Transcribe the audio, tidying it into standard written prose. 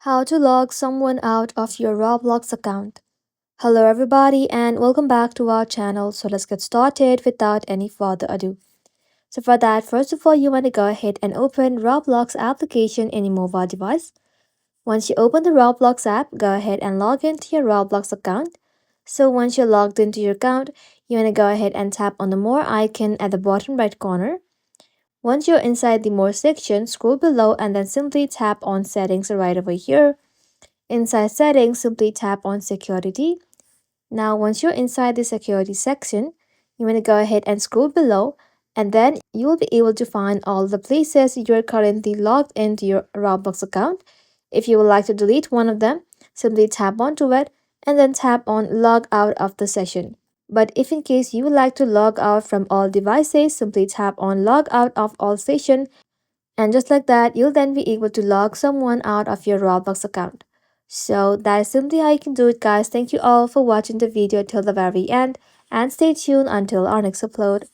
How to log someone out of your Roblox account. Hello everybody and welcome back to our channel. So let's get started without any further ado. So for that, first of all, you want to go ahead and open Roblox application in your mobile device. Once you open the Roblox app, go ahead and log into your Roblox account. So once you're logged into your account, you want to go ahead and tap on the more icon at the bottom right corner. Once you're inside the more section, scroll below and then simply tap on settings right over here. Inside settings, simply tap on security. Now, once you're inside the security section, you want to go ahead and scroll below, and then you will be able to find all the places you're currently logged into your Roblox account. If you would like to delete one of them, simply tap onto it and then tap on log out of the session. But if in case you would like to log out from all devices, simply tap on log out of all session, and just like that, you'll then be able to log someone out of your Roblox account. So that is simply how you can do it, guys. Thank you all for watching the video till the very end, and stay tuned until our next upload.